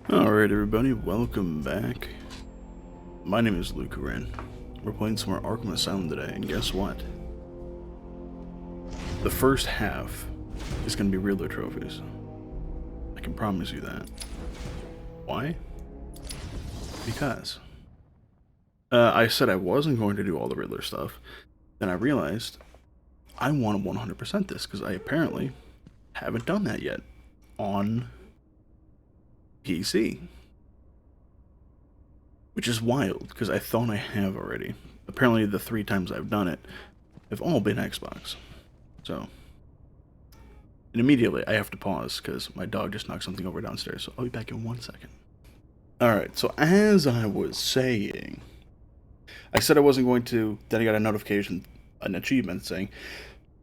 Alright everybody, welcome back. My name is Luke Ren. We're playing some more Arkham Asylum today, and guess what? The first half is going to be Riddler Trophies. I can promise you that. Why? Because I said I wasn't going to do all the Riddler stuff, then I realized I want to 100% this, because I apparently haven't done that yet on PC. Which is wild, because I thought I have already. Apparently the 3 times I've done it have all been Xbox. So, and immediately I have to pause, because my dog just knocked something over downstairs, so I'll be back in 1 second. Alright, so as I was saying, I said I wasn't going to, then I got a notification, an achievement saying,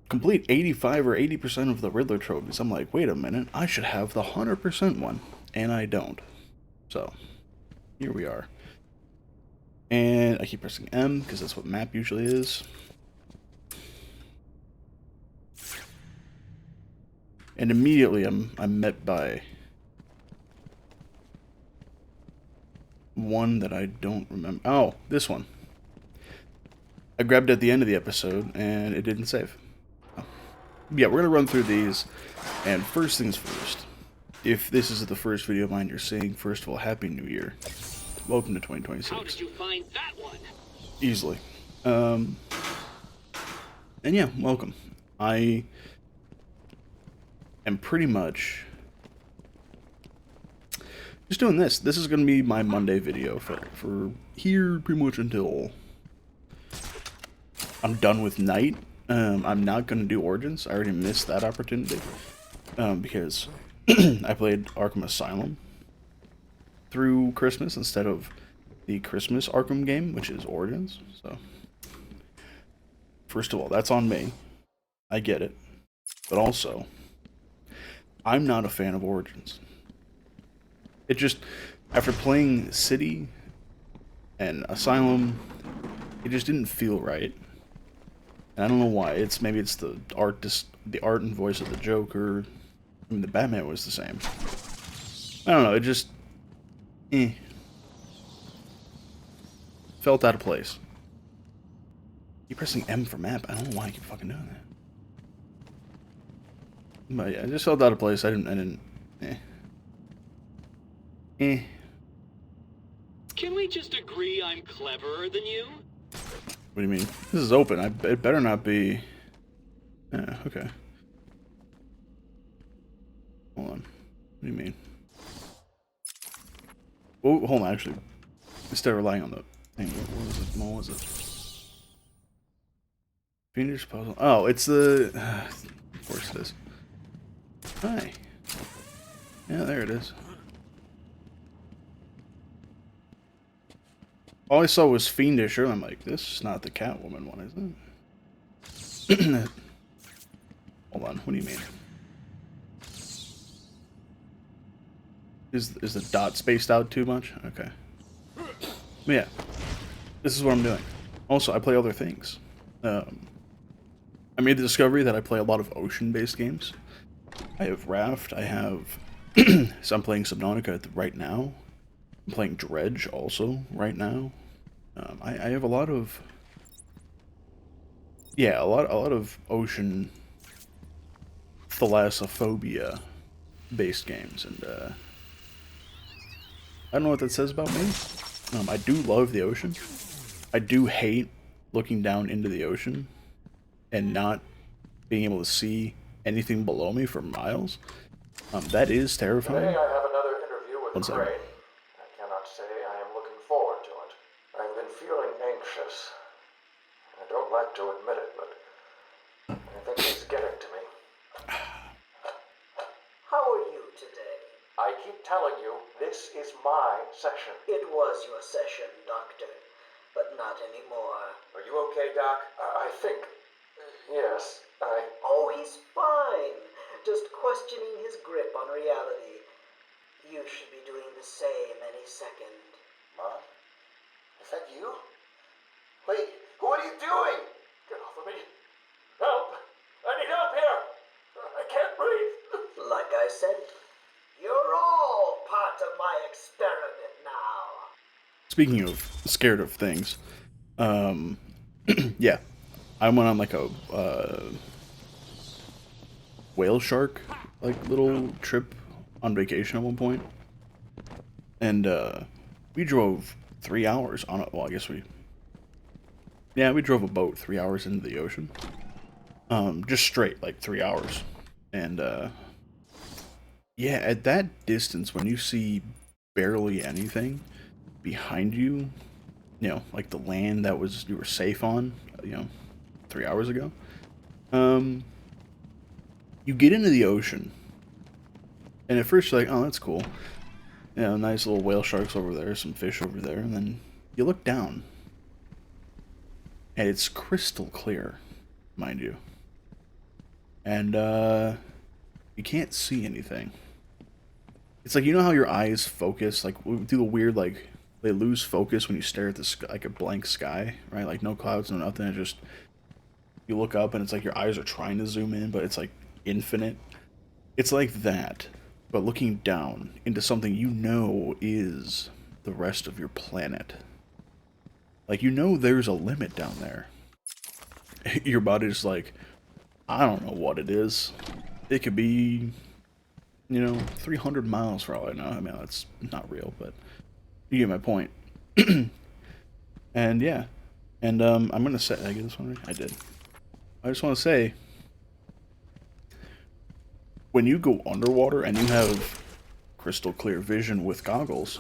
complete 85 or 80% of the Riddler trophies. I'm like, wait a minute, I should have the 100% one, and I don't. So, here we are. And I keep pressing M, because that's what map usually is. And immediately I'm met by one that I don't remember. Oh, this one. I grabbed it at the end of the episode, and it didn't save. Oh. Yeah, we're going to run through these, and first things first. If this is the first video of mine you're seeing, first of all, Happy New Year. Welcome to 2026. How did you find that one? Easily. And yeah, welcome. I am pretty much just doing this. This is going to be my Monday video for here pretty much until I'm done with night. I'm not going to do Origins. I already missed that opportunity because I played Arkham Asylum through Christmas instead of the Christmas Arkham game, which is Origins. So, first of all, that's on me. I get it. But also, I'm not a fan of Origins. It just, after playing City and Asylum, it just didn't feel right. And I don't know why. Maybe it's the art and voice of the Joker. I mean, the Batman was the same. I don't know. It just, felt out of place. Keep pressing M for map. I don't know why I keep fucking doing that. But yeah, it just felt out of place. I didn't. Can we just agree I'm cleverer than you? What do you mean? This is open. It better not be. Yeah, okay. Hold on. What do you mean? Oh, hold on. Actually, instead of relying on the thing, what was it? What was it? Fiendish puzzle. Oh, it's the. Of course it is. Hi. Yeah, there it is. All I saw was Fiendish, and I'm like, this is not the Catwoman one, is it? Hold on, what do you mean? Is the dot spaced out too much? Okay. But yeah, this is what I'm doing. Also, I play other things. I made the discovery that I play a lot of ocean-based games. I have Raft, I have... so I'm playing Subnautica right now. I'm playing Dredge also right now. I have a lot of... Yeah, a lot of ocean thalassophobia-based games, and I don't know what that says about me. I do love the ocean. I do hate looking down into the ocean and not being able to see anything below me for miles. That is terrifying. Today I have another interview with One second. Crane. I cannot say I am looking forward to it. I've been feeling anxious. I don't like to admit it, but I think it's getting to me. How are you today? I keep telling you, this is my session. It was your session, Doctor, but not anymore. Are you okay, Doc? I think... Yes, Oh, he's fine. Just questioning his grip on reality. You should be doing the same any second. Mom? Is that you? Wait, what are you doing? Get off of me. Help! I need help here! I can't breathe! Like I said, you're all part of my experiment now. Speaking of scared of things, yeah, I went on like a whale shark like little trip on vacation at one point, and we drove 3 hours on it. Well, I guess we drove a boat 3 hours into the ocean, just straight like 3 hours, and yeah, at that distance when you see barely anything behind you, like the land that you were safe on, 3 hours ago. Um, you get into the ocean, and at first you're like, "Oh, that's cool." Nice little whale sharks over there, some fish over there, and then you look down, and it's crystal clear, mind you, and you can't see anything. It's like, how your eyes focus, like do the weird like they lose focus when you stare at the sky, like a blank sky, right? Like no clouds, no nothing. It just you look up and it's like your eyes are trying to zoom in, but it's like infinite. It's like that, but looking down into something is the rest of your planet. Like there's a limit down there. Your body's like, I don't know what it is. It could be 300 miles for all I know. I mean, that's not real, but you get my point. And yeah. And I'm gonna say, did I get this one right? I did. I just want to say, when you go underwater and you have crystal clear vision with goggles,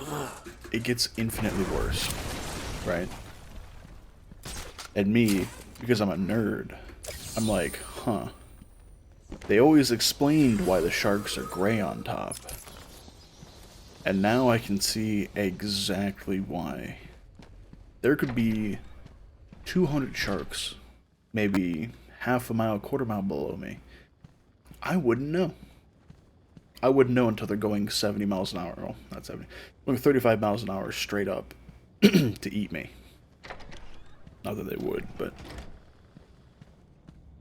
it gets infinitely worse, right? And me, because I'm a nerd, I'm like, huh. They always explained why the sharks are gray on top. And now I can see exactly why. There could be 200 sharks, maybe half a mile, quarter mile below me. I wouldn't know. I wouldn't know until they're going 70 miles an hour. Well, not 70. Going 35 miles an hour straight up to eat me. Not that they would, but...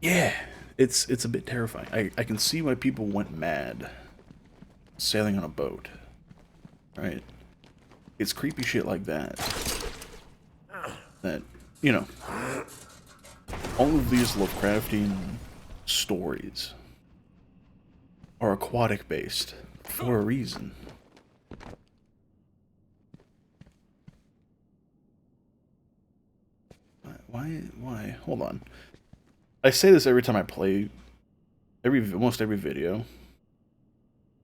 yeah, it's a bit terrifying. I can see why people went mad sailing on a boat. Right? It's creepy shit like that. That, all of these Lovecraftian stories are aquatic based for a reason. Why? Hold on. I say this every time I play, almost every video.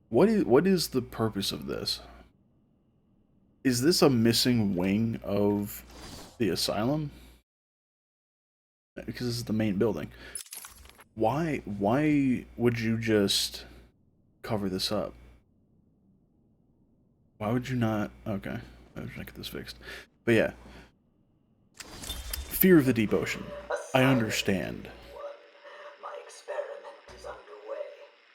What is the purpose of this? Is this a missing wing of the asylum? Because this is the main building. Why would you just cover this up? Why would you not? Okay, I was trying to get this fixed. But yeah, fear of the deep ocean. I understand. My experiment is underway.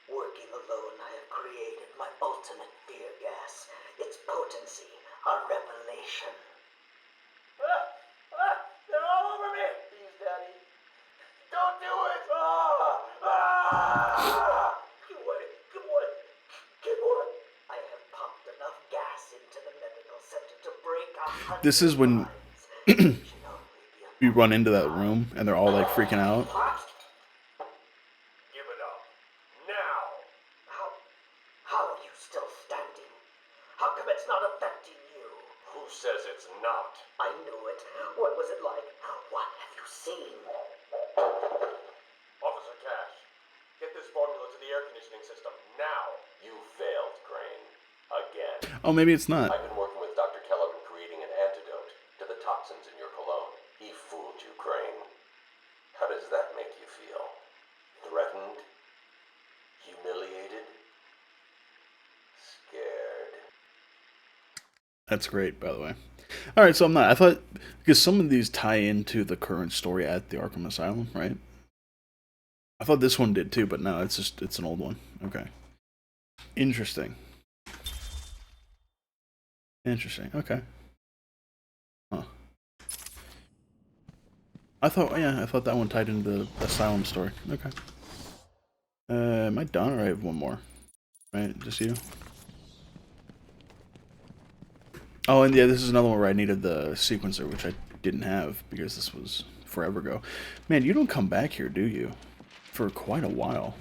Working alone, I have created my ultimate fear gas. Its potency, a revelation. They're all over me! Please, Daddy. Don't do it! Get away! Get away! Get away! I have pumped enough gas into the medical center to break 100 This is when we run into that room and they're all like freaking out. Give it up. Now! How are you still standing? How come it's not affecting you? Who says it's not? I knew it. What was it like? What have you seen? Officer Cash, get this formula to the air conditioning system now. You failed, Crane. Again. Oh, maybe it's not. I've been working with Dr. Kellogg in creating an antidote to the toxins in your cologne. He fooled you, Crane. How does that make you feel? Threatened? Humiliated? Scared? That's great, by the way. Alright, so I'm not. I thought, because some of these tie into the current story at the Arkham Asylum, right? I thought this one did too, but no, it's an old one. Okay. Interesting. Okay. Huh. I thought that one tied into the Asylum story. Okay. Am I done or I have one more? Right, just you? Oh, and yeah, this is another one where I needed the sequencer, which I didn't have because this was forever ago. Man, you don't come back here, do you? For quite a while.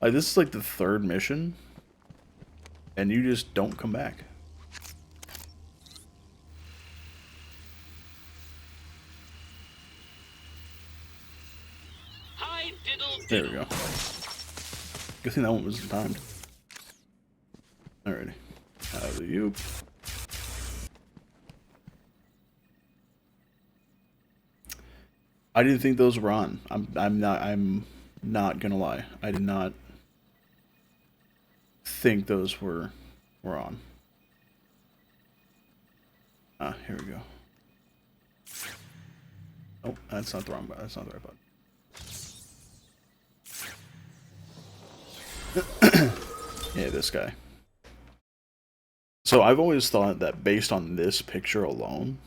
Like, this is like the third mission, and you just don't come back. Hi, diddle There we diddle. go. Good thing that one was timed. Alrighty. Out of you. I didn't think those were on. I'm not gonna lie. I did not think those were on. Ah, here we go. Oh, that's not the wrong button. That's not the right button. Yeah, this guy. So I've always thought that based on this picture alone,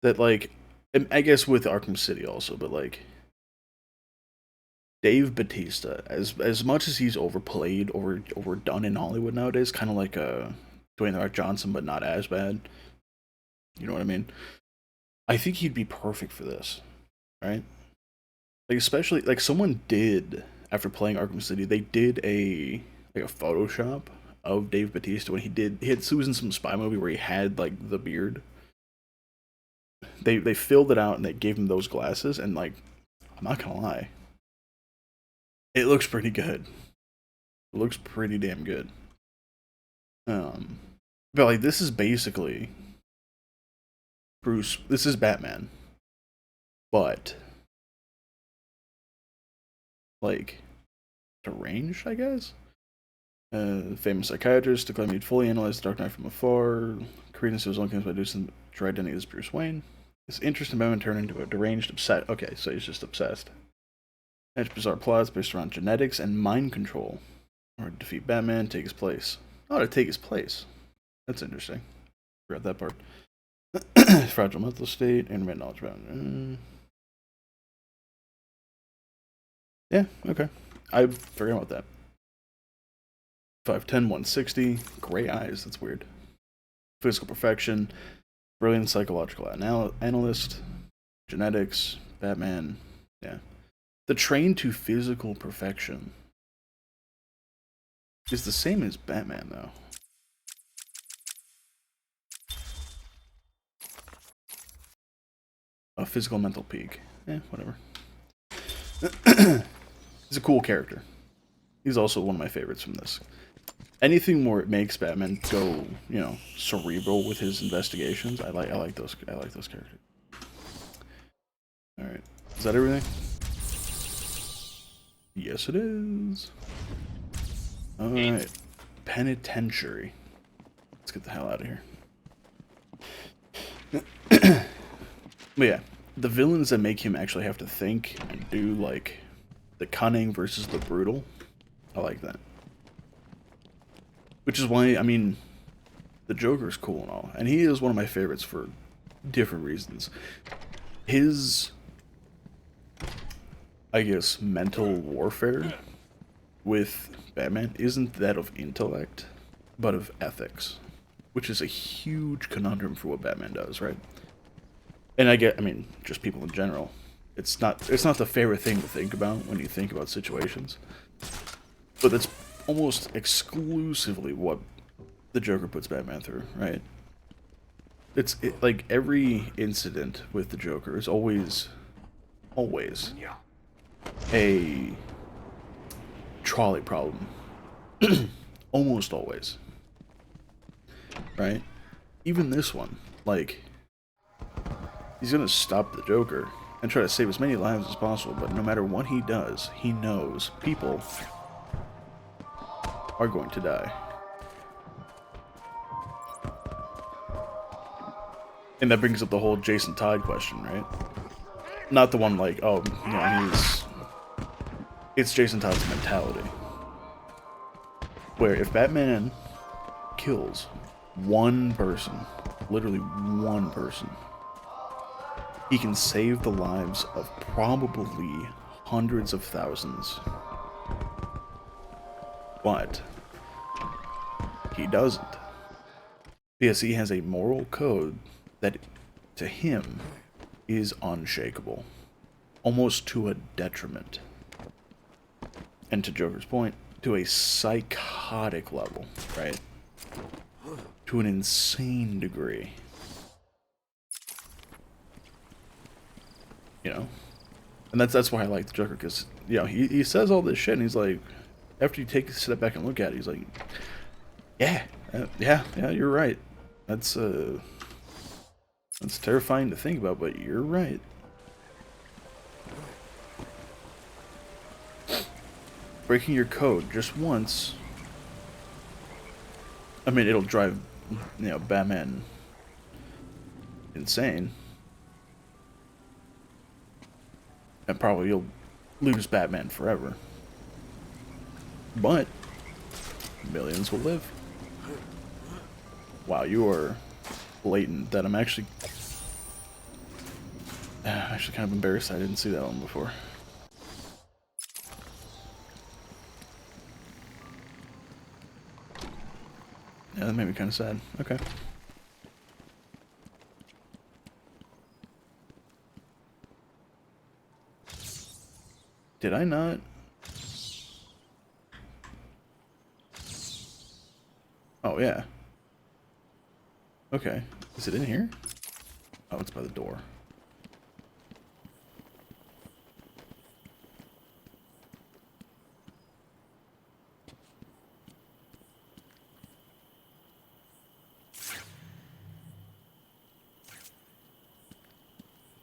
that like, and I guess with Arkham City also, but like Dave Bautista, as much as he's overplayed, overdone in Hollywood nowadays, kind of like Dwayne The Rock Johnson, but not as bad. You know what I mean? I think he'd be perfect for this, right? Like especially like someone did after playing Arkham City, they did a Photoshop of Dave Bautista when he had Susan some spy movie where he had like the beard. They filled it out and they gave him those glasses and like I'm not gonna lie, it looks pretty good. It looks pretty damn good. But like this is basically Bruce. This is Batman, but like deranged, I guess. Famous psychiatrist declared he'd fully analyzed the Dark Knight from afar. Credence to his own claims by reducing true identity as Bruce Wayne. His interest in Batman turned into a deranged obsessed. Okay, so he's just obsessed. Such bizarre plots based around genetics and mind control, or to defeat Batman, take his place. Oh, to take his place. That's interesting. Forgot that part. Fragile mental state, intermittent knowledge about. Yeah, okay. I forgot about that. 5'10", 160, gray eyes. That's weird. Physical perfection, brilliant psychological analyst, genetics, Batman. Yeah. The train to physical perfection is the same as Batman, though. A physical mental peak. Whatever. He's a cool character. He's also one of my favorites from this. Anything where it makes Batman go, you know, cerebral with his investigations, I like those characters. All right, is that everything? Yes, it is. All right, penitentiary. Let's get the hell out of here. But yeah, the villains that make him actually have to think and do like the cunning versus the brutal, I like that. Which is why, I mean, the Joker's cool and all, and he is one of my favorites for different reasons. His, I guess, mental warfare with Batman isn't that of intellect, but of ethics, which is a huge conundrum for what Batman does, right? And I mean, just people in general. It's not the favorite thing to think about when you think about situations, but that's almost exclusively what the Joker puts Batman through, right? Like every incident with the Joker is always a trolley problem. Almost always. Right? Even this one, like, he's gonna stop the Joker and try to save as many lives as possible, but no matter what he does, he knows people are going to die. And that brings up the whole Jason Todd question, right? Not the one like, oh, you know, it's Jason Todd's mentality. Where if Batman kills one person, literally one person, he can save the lives of probably hundreds of thousands. But he doesn't. Because he has a moral code that, to him, is unshakable. Almost to a detriment. And to Joker's point, to a psychotic level, right? To an insane degree. You know? And that's why I like the Joker, because, you know, he says all this shit, and he's like, after you take a step back and look at it, he's like, yeah, you're right. That's terrifying to think about, but you're right. Breaking your code just once, I mean, it'll drive, you know, Batman insane. And probably you'll lose Batman forever. But millions will live. Wow, you are blatant that I'm actually kind of embarrassed I didn't see that one before. Yeah, that made me kind of sad. Okay. Did I not? Oh, yeah. Okay. Is it in here? Oh, it's by the door.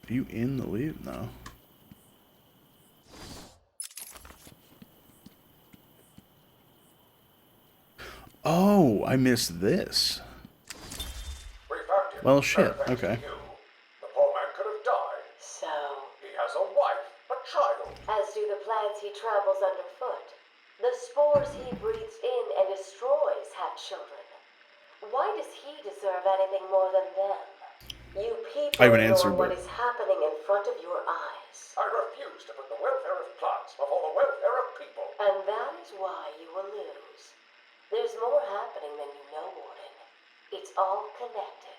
Are you in the lead? No. Oh, I missed this. We found him. Well, shit. Thanks to Okay. you. The poor man could have died. So, He has a wife, a child. as do the plants he tramples underfoot. The spores he breathes in and destroys have children. Why does he deserve anything more than them? You people I have an answer, ignore what but is happening in front of your eyes. I refuse to put the welfare of plants before the welfare of people. And that is why you will lose. There's more happening than you know, Warden. It's all connected.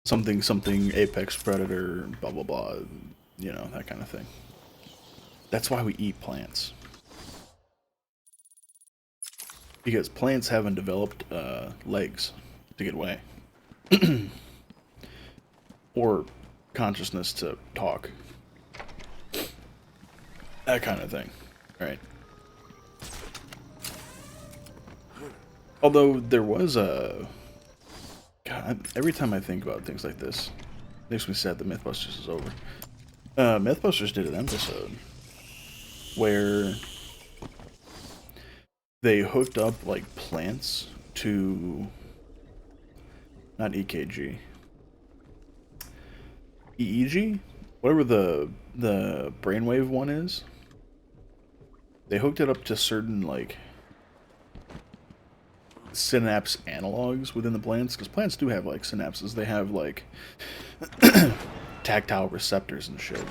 something apex predator, blah blah blah, you know, that kind of thing. That's why we eat plants. Because plants haven't developed legs to get away. Or consciousness to talk. That kind of thing, right? Although there was a... God, every time I think about things like this, it makes me sad that Mythbusters is over. Mythbusters did an episode where they hooked up, like, plants to... Not EKG. EEG? Whatever the brainwave one is. They hooked it up to certain, like, synapse analogs within the plants, because plants do have, like, synapses. They have, like, tactile receptors and shit.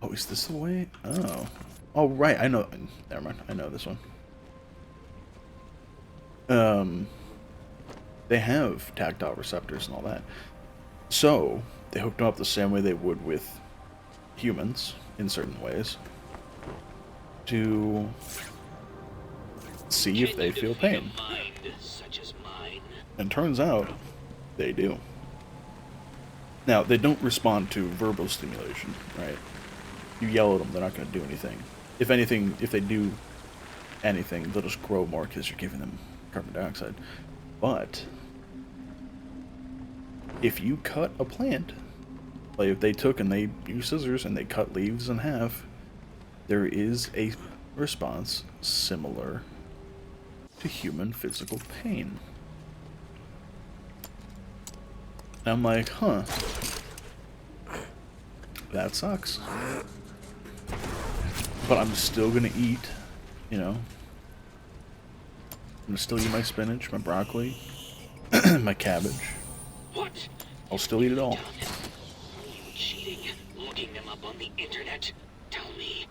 Oh, is this the way? Oh. Oh, right, I know. Never mind, I know this one. They have tactile receptors and all that. So, they hooked them up the same way they would with humans, in certain ways, to see if they feel pain. Such as mine. And turns out, they do. Now, they don't respond to verbal stimulation, right? You yell at them, they're not going to do anything. If anything, if they do anything, they'll just grow more because you're giving them carbon dioxide. But if you cut a plant, like if they took and they used scissors and they cut leaves in half, there is a response similar to human physical pain. And I'm like, huh, that sucks. But I'm still gonna eat, you know. I'm gonna still eat my spinach, my broccoli, my cabbage. What? I'll still eat it all. Are you cheating? Looking them up on the internet? Tell me.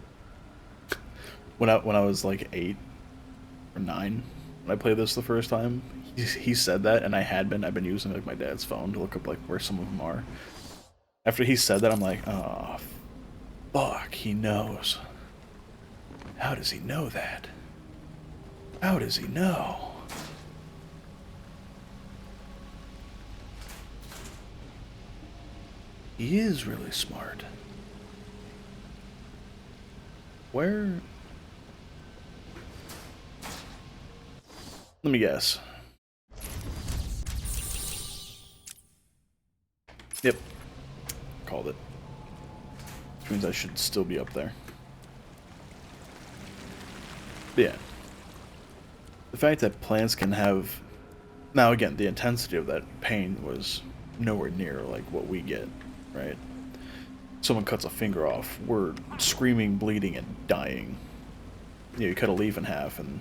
When I was like 8 or 9 when I played this the first time. He said that, and I've been using like my dad's phone to look up like where some of them are. After he said that, I'm like, oh, fuck, he knows. How does he know that? How does he know? He is really smart. Where? Let me guess. Yep. Called it. Which means I should still be up there. But yeah. The fact that plants can have... Now again, the intensity of that pain was nowhere near like what we get, right? Someone cuts a finger off, we're screaming, bleeding, and dying. You cut a leaf in half, and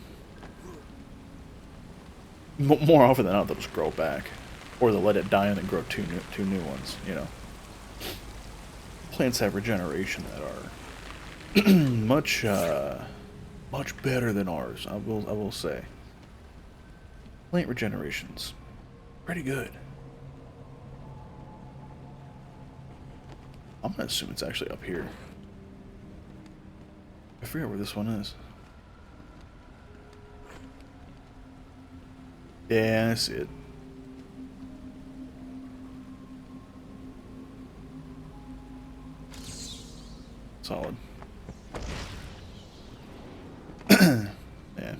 more often than not, they'll just grow back, or they'll let it die and then grow two new ones. You know, plants have regeneration that are much better than ours. I will say, plant regeneration's pretty good. I'm gonna assume it's actually up here. I forget where this one is. Yeah, I see it. Solid. Yeah.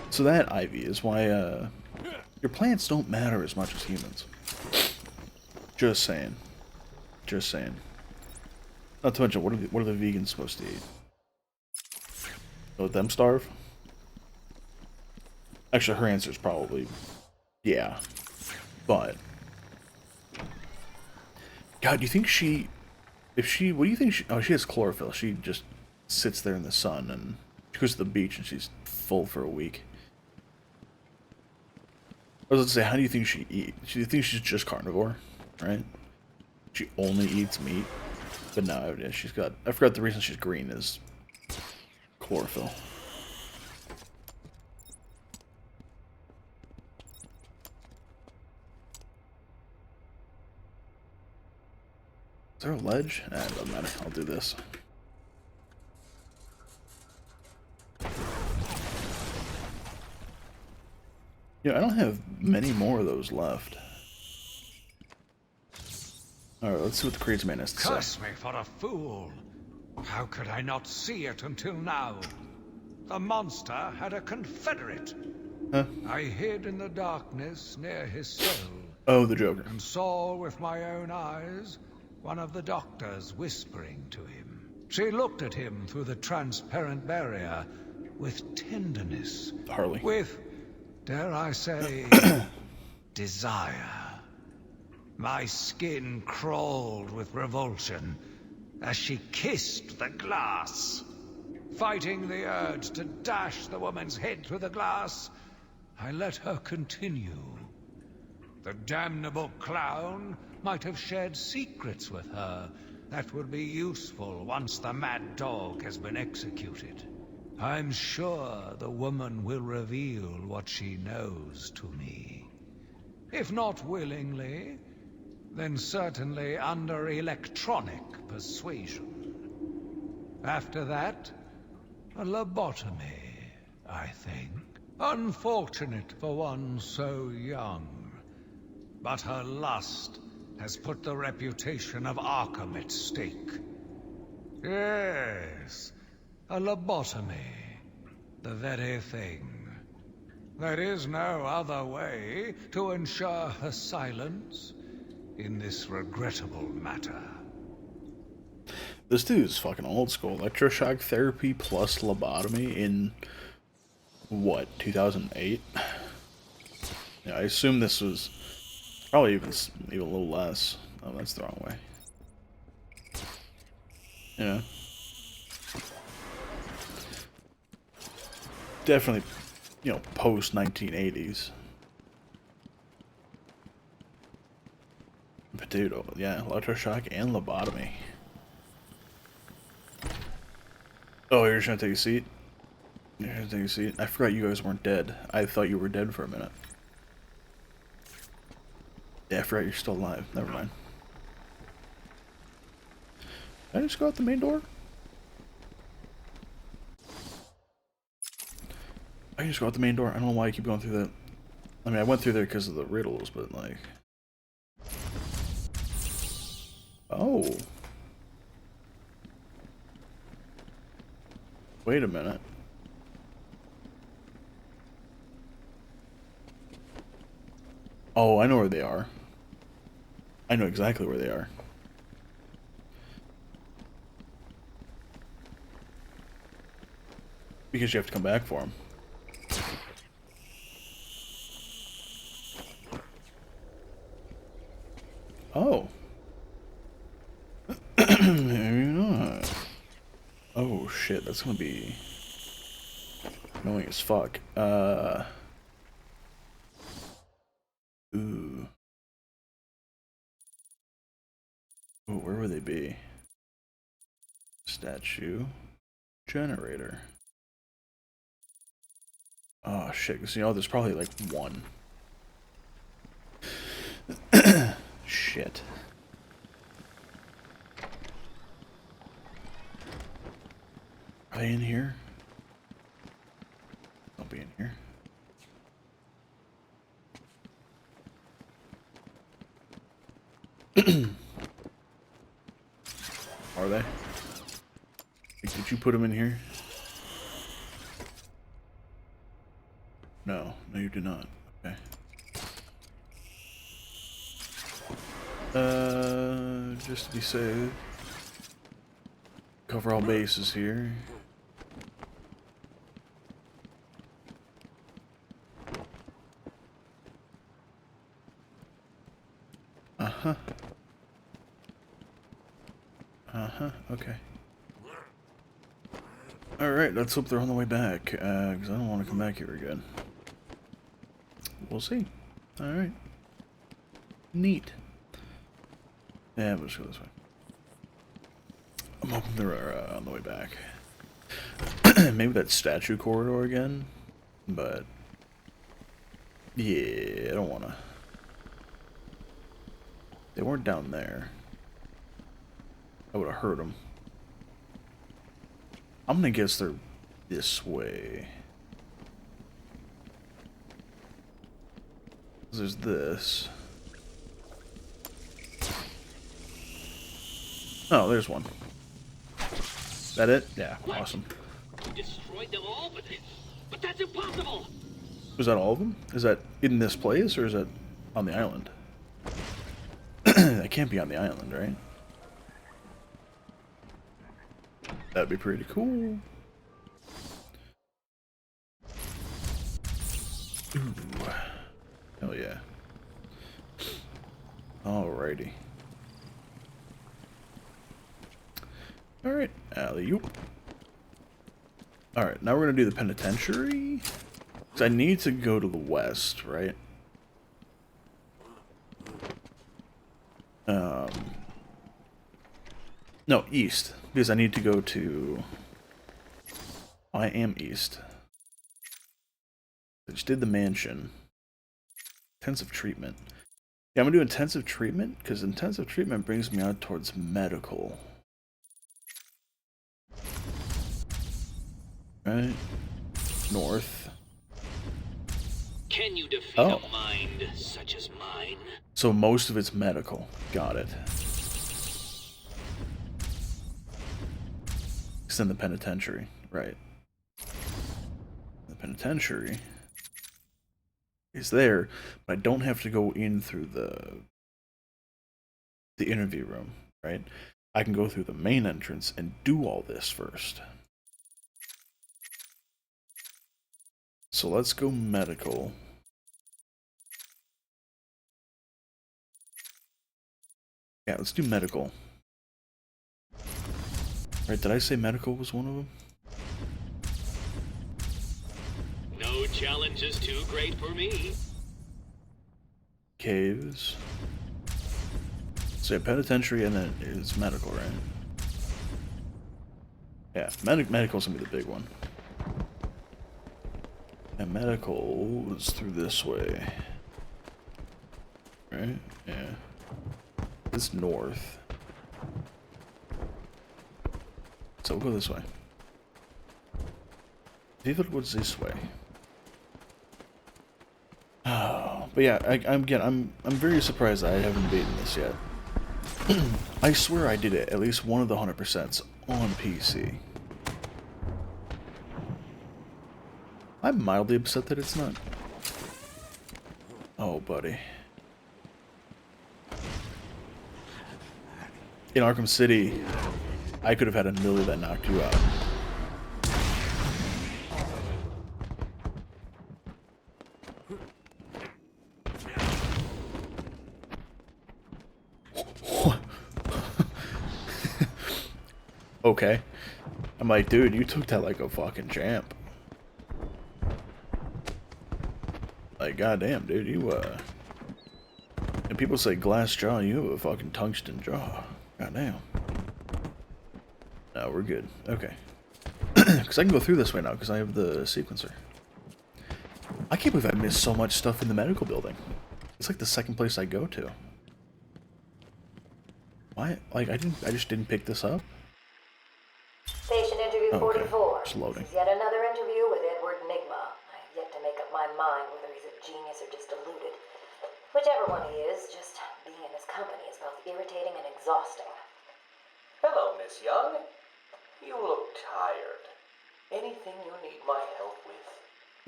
So that, Ivy, is why your plants don't matter as much as humans. Just saying. Just saying. Not to mention, what are the vegans supposed to eat? Let them starve? Actually, her answer is probably, yeah. But, God, do you think what do you think oh, she has chlorophyll. She just sits there in the sun, and she goes to the beach, and she's full for a week. I was going to say, how do you think she eats? Do you think she's just carnivore? Right? She only eats meat. But no, yeah, she's got... I forgot the reason she's green is chlorophyll. Is there a ledge? Nah, it doesn't matter. I'll do this. Yeah, I don't have many more of those left. Alright, let's see what the Creed's Man has to say. Curse me for a fool. How could I not see it until now? The monster had a confederate. Huh? I hid in the darkness near his cell. Oh, the Joker. And saw with my own eyes one of the doctors whispering to him. She looked at him through the transparent barrier with tenderness. Harley. With, dare I say, desire. My skin crawled with revulsion as she kissed the glass. Fighting the urge to dash the woman's head through the glass, I let her continue. The damnable clown might have shared secrets with her that would be useful once the mad dog has been executed. I'm sure the woman will reveal what she knows to me. If not willingly, then certainly under electronic persuasion. After that, a lobotomy, I think. Unfortunate for one so young. But her lust has put the reputation of Arkham at stake. Yes, a lobotomy. The very thing. There is no other way to ensure her silence in this regrettable matter. This dude's fucking old school. Electroshock therapy plus lobotomy in, what, 2008? Yeah, I assume this was probably even a little less. Oh, that's the wrong way. Yeah. Definitely, you know, post-1980s. But dude, yeah, electroshock and lobotomy. Oh, you're just gonna take a seat? Yeah, you see, I forgot you guys weren't dead. I thought you were dead for a minute. Yeah, I forgot you're still alive. Never mind. Did I just go out the main door? I can just go out the main door. I don't know why I keep going through that. I mean, I went through there because of the riddles, but like... Oh. Wait a minute. Oh, I know where they are. I know exactly where they are. Because you have to come back for them. Oh. Maybe not. Oh shit, that's gonna be annoying as fuck. Ooh. Ooh, where would they be? Statue. Generator. Oh shit, because you know, there's probably like one. Shit. Are they in here? I'll be in here. Are they? Like, did you put them in here? No, no you did not. Okay. Just to be safe. Cover all bases here. Uh-huh. Uh-huh, okay. Alright, let's hope they're on the way back, because I don't want to come back here again. We'll see. Alright. Neat. Yeah, we'll just go this way. I'm hoping they're on the way back. Maybe that statue corridor again, but... Yeah, I don't want to... They weren't down there. I would have heard them. I'm gonna guess they're this way. There's this. Oh, there's one. That it? Yeah, What? awesome. You destroyed them all, but that's impossible. Was that all of them? Is that in this place, or is that on the island? That can't be on the island, right? That'd be pretty cool. Ooh. Hell yeah. Alrighty. Alright, alley-oop. Alright, now we're gonna do the penitentiary. Because I need to go to the west, right? No, east. Because I need to go to... I am east. I just did the mansion. Intensive treatment. Yeah, I'm gonna do intensive treatment, because intensive treatment brings me out towards medical. Right? North. Can you defeat a mind such as mine? So most of it's medical. Got it. Extend the penitentiary. Right. The penitentiary is there, but I don't have to go in through the interview room, right? I can go through the main entrance and do all this first. So let's go medical. Yeah, let's do medical. Right, did I say medical was one of them? No challenge is too great for me. Caves. So yeah, penitentiary and then it's medical, right? Yeah, medical's gonna be the big one. And medical is through this way. Right? Yeah. It's north. So we'll go this way. See if it was this way. Oh, but yeah, I'm very surprised that I haven't beaten this yet. I swear I did it at least one of the 100% on PC. I'm mildly upset that it's not. Oh, buddy. In Arkham City, I could have had a Millie that knocked you out. Okay. I'm like, dude, you took that like a fucking champ. Like, goddamn, dude, you, and people say glass jaw, you have a fucking tungsten jaw. Goddamn. No, we're good. Okay. Because I can go through this way now, because I have the sequencer. I can't believe I missed so much stuff in the medical building. It's like the second place I go to. Why? Like, I just didn't pick this up? Station interview 44. It's loading. This is yet another interview with Edward Nigma. I have yet to make up my mind whether he's a genius or just deluded. Whichever one he is, just being in his company is both irritating and exhausting. Hello, Miss Young. You look tired. Anything you need my help with?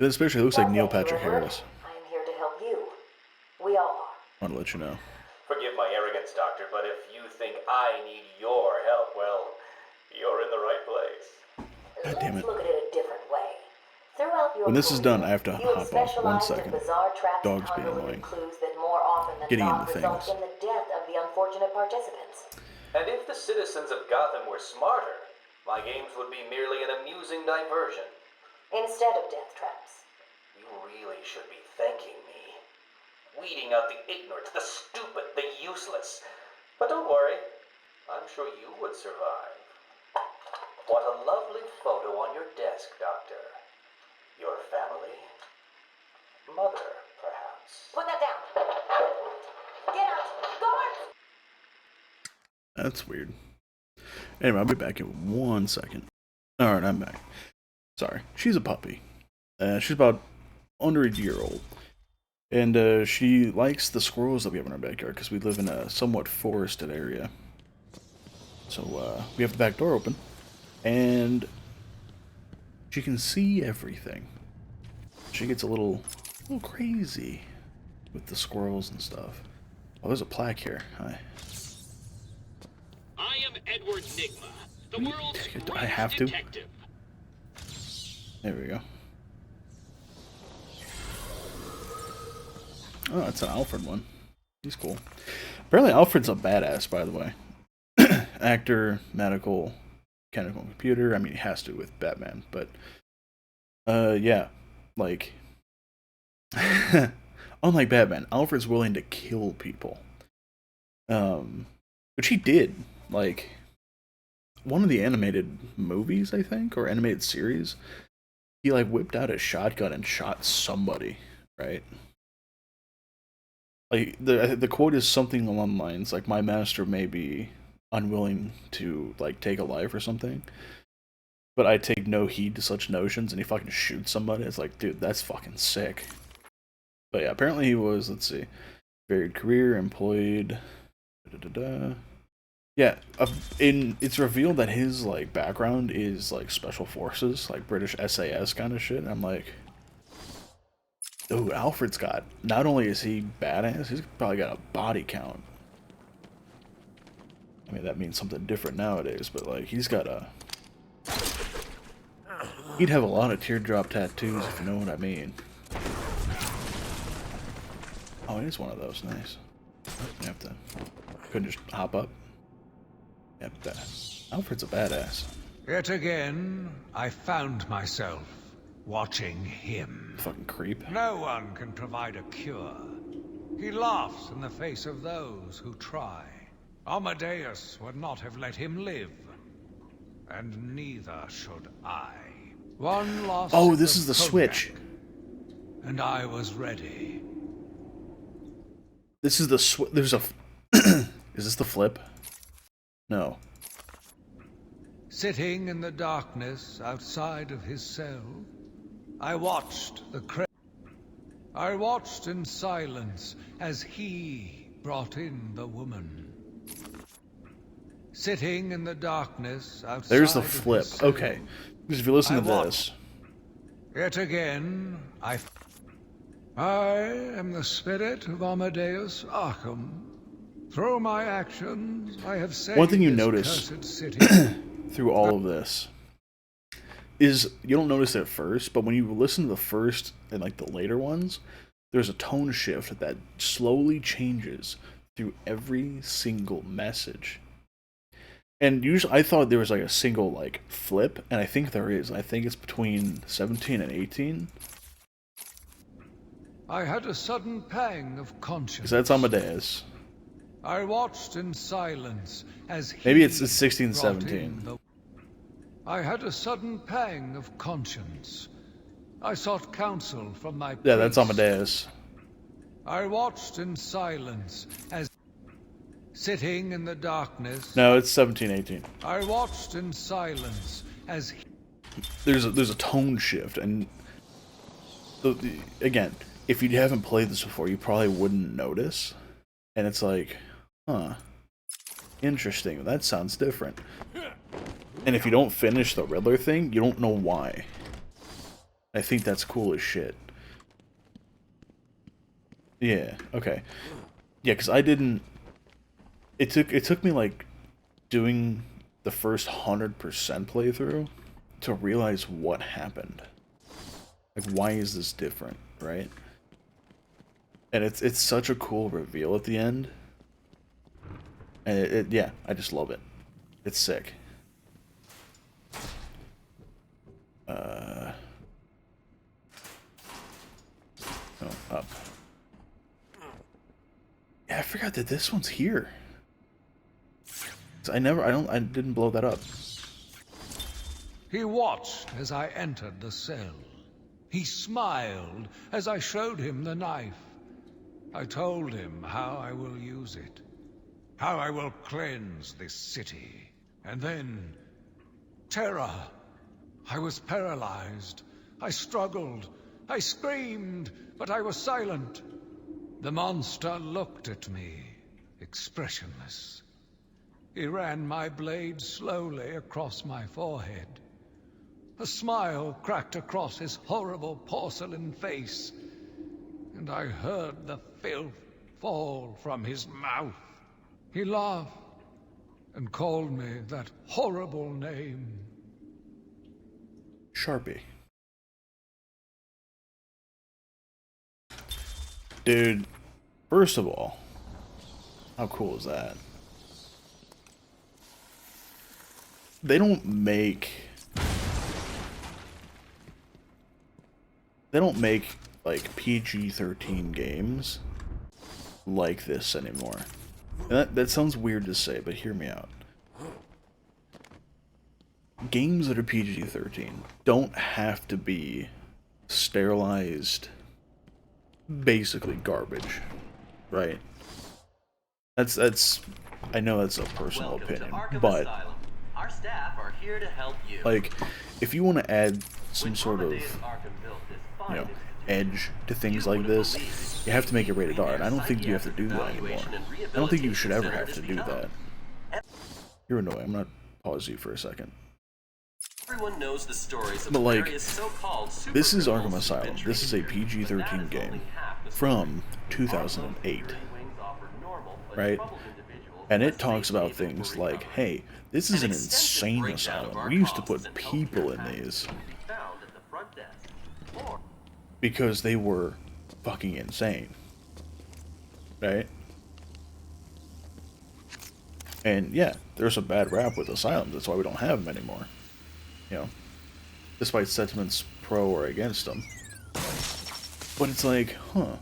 It especially looks like Neil Thank you, Patrick Edward. Harris. I am here to help you. We all are. I want to let you know. Forgive my arrogance, Doctor, but if you think I need your help, well, you're in the right place. God damn it. Let's look at it a different way. Throughout your When this is career, done, I have to you hop off 1 specialized in second. bizarre traps and Dog's being convoluted annoying. clues that more often than Getting not into result things. in the death of the unfortunate participants. And if the citizens of Gotham were smarter, my games would be merely an amusing diversion. Instead of death traps. You really should be thanking me. Weeding out the ignorant, the stupid, the useless. But don't worry, I'm sure you would survive. What a lovely photo on your desk, Doctor. Your family? Mother, perhaps. Put that down. Get out. Go on. That's weird. Anyway, I'll be back in 1 second. Alright, I'm back. Sorry. She's a puppy. She's about under a year old. And she likes the squirrels that we have in our backyard because we live in a somewhat forested area. So we have the back door open. And she can see everything. She gets a little crazy with the squirrels and stuff. Oh, there's a plaque here. Hi. I am Edward Nigma, the world's Do I greatest have to? detective. There we go. Oh, that's an Alfred one. He's cool. Apparently Alfred's a badass, by the way. Actor, medical, mechanical computer. I mean, he has to with Batman, but yeah, like unlike Batman, Alfred's willing to kill people. Which he did. Like one of the animated movies, I think, or animated series, he like whipped out a shotgun and shot somebody, right? Like the quote is something along the lines like, "My master may be unwilling to like take a life or something, but I take no heed to such notions," and he fucking shoots somebody. It's like, dude, that's fucking sick. But yeah, apparently he was, let's see, varied career, employed, yeah, it's revealed that his like background is like special forces, like British SAS kind of shit. And I'm like, dude, Alfred's got, not only is he badass, he's probably got a body count. I mean, that means something different nowadays, but like, he's got a, he'd have a lot of teardrop tattoos, if you know what I mean. Oh, it is one of those, nice. You have to, couldn't just hop up. Yep, Alfred's a badass. Yet again, I found myself watching him. Fucking creep. No one can provide a cure. He laughs in the face of those who try. Amadeus would not have let him live. And neither should I. One loss. Oh, this is the switch. and I was ready. This is the there's a is this the flip? No. Sitting in the darkness outside of his cell, I watched in silence as he brought in the woman. Sitting in the darkness outside There's the of his flip. cell, Okay. Because if you listen to this, yet again, I am the spirit of Amadeus Arkham. Through my actions, I have saved one thing you this notice cursed city. through all of this is you don't notice it at first, but when you listen to the first and like the later ones, there's a tone shift that slowly changes through every single message. And usually I thought there was like a single like flip, and I think there is. I think it's between 17 and 18. I had a sudden pang of conscience. Because that's Amadeus. I watched in silence as he Maybe it's 16, brought 17. in the... I had a sudden pang of conscience. I sought counsel from my Yeah, that's priest. Amadeus. I watched in silence as sitting in the darkness. No, it's 17, 18. I watched in silence as he... There's a tone shift, and again, if you haven't played this before, you probably wouldn't notice. And it's like, huh, interesting. That sounds different. And if you don't finish the Riddler thing, you don't know why. I think that's cool as shit. Yeah, okay. Yeah, because I didn't... It took me, like, doing the first 100% playthrough to realize what happened. Like, why is this different, right? And it's such a cool reveal at the end. And yeah, I just love it. It's sick. Oh, up. Yeah, I forgot that this one's here. I didn't blow that up. He watched as I entered the cell. He smiled as I showed him the knife. I told him how I will use it, how I will cleanse this city. And then, terror. I was paralyzed. I struggled. I screamed, but I was silent. The monster looked at me, expressionless. He ran my blade slowly across my forehead. A smile cracked across his horrible porcelain face, and I heard the filth fall from his mouth. He laughed and called me that horrible name. Sharpie. Dude, first of all, how cool is that? They don't make like PG-13 games like this anymore. And that sounds weird to say, but hear me out. Games that are PG-13 don't have to be sterilized, basically garbage, right? That's I know that's a personal Welcome opinion, to Arkham but Asylum. Our staff are here to help you. like, if you want to add some When sort of, Amadeus Arkham built this fine you know, institution, edge to things you like wouldn't this, believe you have to make it rated R, and I don't their think you have to do that anymore. evaluation and I don't think you should ever rehabilitation have to do center that. You're annoying. I'm gonna pause you for a second. Everyone knows the stories of But, like, various so-called This is supercriminals Arkham who've Asylum. been This is a treated here, but that PG-13 is game only half the from story. 2008, Our wings offer normal but right? troubled individuals And a it talks safe about haven things for like, recovery. hey, this is an An extensive insane breakdown of asylum. our We used to costs put and people healthcare in packages these can be found at the front desk. Or because they were fucking insane, right? And yeah, there's a bad rap with asylums. That's why we don't have them anymore. You know, despite sentiments pro or against them. But it's like, huh.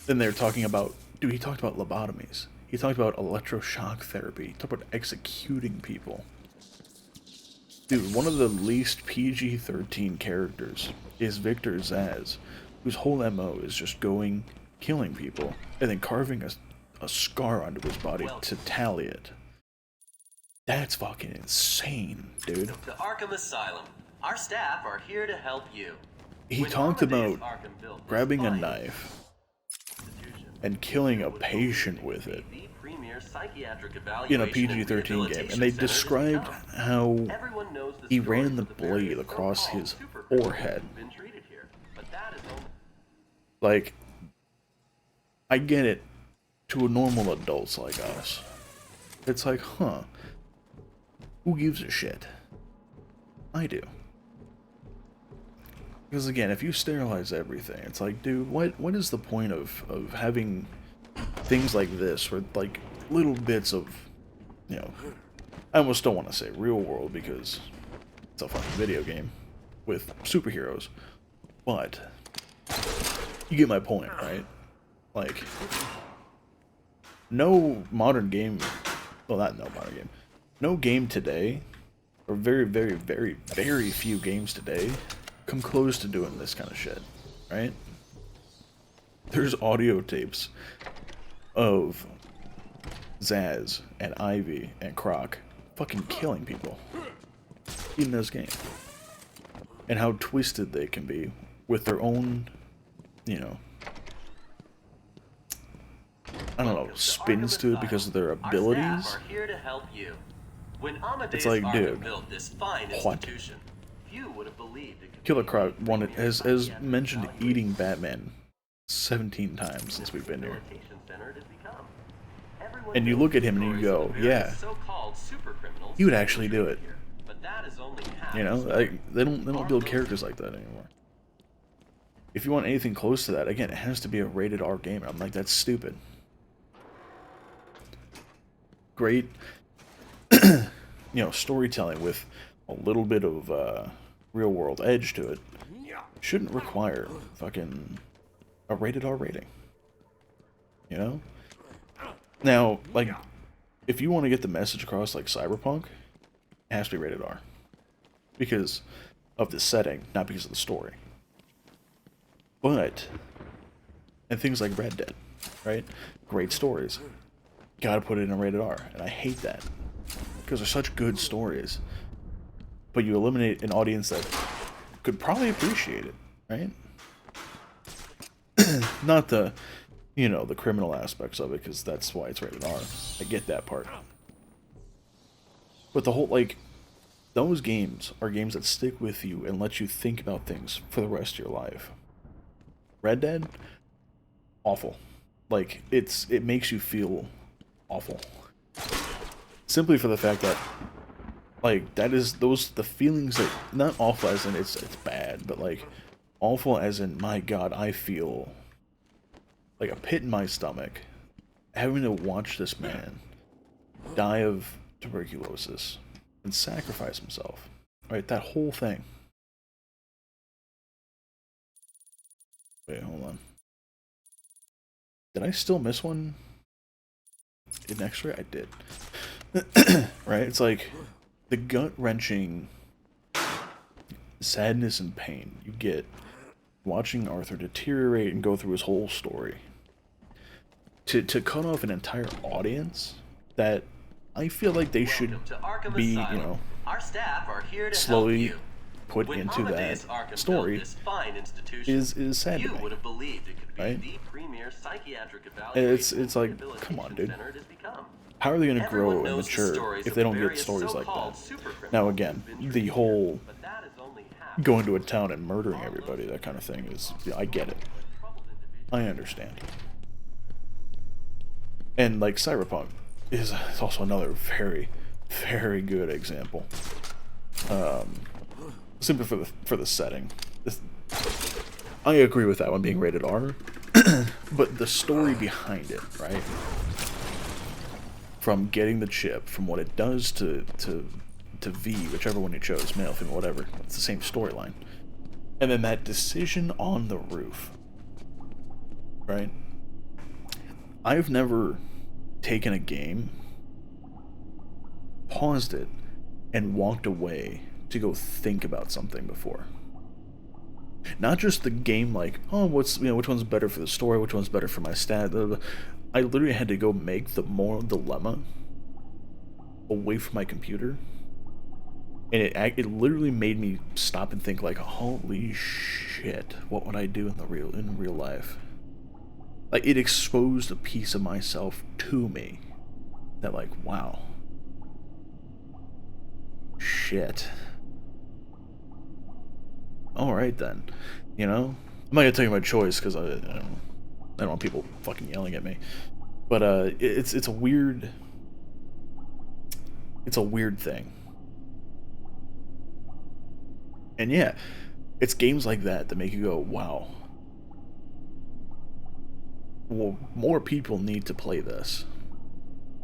Then they're talking about, dude, he talked about lobotomies. He talked about electroshock therapy. He talked about executing people. Dude, one of the least PG-13 characters is Victor Zsasz, whose whole MO is just going, killing people, and then carving a scar onto his body to tally it. That's fucking insane, dude. To Arkham Asylum. Our staff are here to help you. He When talked Amadeus about Arkham built this grabbing a fine knife institution, and killing a would patient believe with it it could be the premier psychiatric in a evaluation and PG-13 game, rehabilitation and they center it has described become. how Everyone knows the he stories ran the of various blade across so-called his super criminals forehead. who've been treated here, but that is only Like, I get it to normal adults like us. It's like, huh, who gives a shit? I do. Because again, if you sterilize everything, it's like, dude, what is the point of having things like this, where like little bits of, you know, I almost don't want to say real world because it's a fucking video game with superheroes, but you get my point, right? Like, no modern game, well, not no modern game, no game today, or very, very, very, very few games today come close to doing this kind of shit, right? There's audio tapes of Zaz and Ivy and Croc fucking killing people in this game, and how twisted they can be with their own, you know, I don't know, spins to it because of their abilities. Our staff are here to help you. When Amadeus like, Arkham dude, built this fine what? institution, few would have believed it could Killer be Croc the wanted, premier has psychiatric mentioned evaluation eating Batman 17 times since we've been here. rehabilitation center it has become. Everyone And you knows look at the him and you stories of go, the various yeah, so-called super criminals he would who've been actually do treated it. here, but that is only half You know, the story. they don't build characters like that anymore. If you want anything close to that, again, it has to be a rated R game. I'm like, that's stupid. Great, you know, storytelling with a little bit of real world edge to it shouldn't require fucking a rated R rating. You know? Now, like, if you want to get the message across like Cyberpunk, it has to be rated R. Because of the setting, not because of the story. But, and things like Red Dead, right? Great stories. Gotta put it in a rated R. And I hate that. Because they're such good stories. But you eliminate an audience that could probably appreciate it, right? Not the, you know, the criminal aspects of it, because that's why it's rated R. I get that part. But the whole, like, those games are games that stick with you and let you think about things for the rest of your life. Red Dead, awful. Like, it makes you feel awful. Simply for the fact that, like, that is the feelings that, not awful as in it's bad, but like awful as in, my God, I feel like a pit in my stomach having to watch this man die of tuberculosis and sacrifice himself. Right, that whole thing. Wait, hold on. Did I still miss one in X-ray? I did. Right? It's like the gut-wrenching sadness and pain you get watching Arthur deteriorate and go through his whole story. To cut off an entire audience that I feel like they should Welcome to Arkham be, you Asylum. know, Our staff are here to slowly help you. put When into Amadeus that Arkham story built this fine institution, is sad to you me. would have believed it could be Right? the premier psychiatric evaluation It's like, rehabilitation come on, dude. center it has become. How are they going to Everyone grow and knows the mature stories if of they don't get various stories like so-called that? super criminals Now again, who've been the treated whole here, but that is only half going to a town and murdering everybody, that kind of thing is, I get it. troubled individuals. I understand. And like Cyberpunk is also another very, very good example. Simply for the setting. I agree with that one being rated R, but the story behind it, right? From getting the chip, from what it does to V, whichever one you chose, male, female, whatever, it's the same storyline. And then that decision on the roof, right? I've never taken a game, paused it, and walked away to go think about something before. Not just the game, like, oh, which one's better for the story, which one's better for my stat. Blah, blah, blah. I literally had to go make the moral dilemma away from my computer, and it literally made me stop and think, like, holy shit, what would I do in real life? Like, it exposed a piece of myself to me that, like, wow, shit. All right then, you know, I'm not gonna tell you my choice because I don't want people fucking yelling at me, but it's a weird thing, and yeah, it's games like that that make you go, wow. Well, more people need to play this,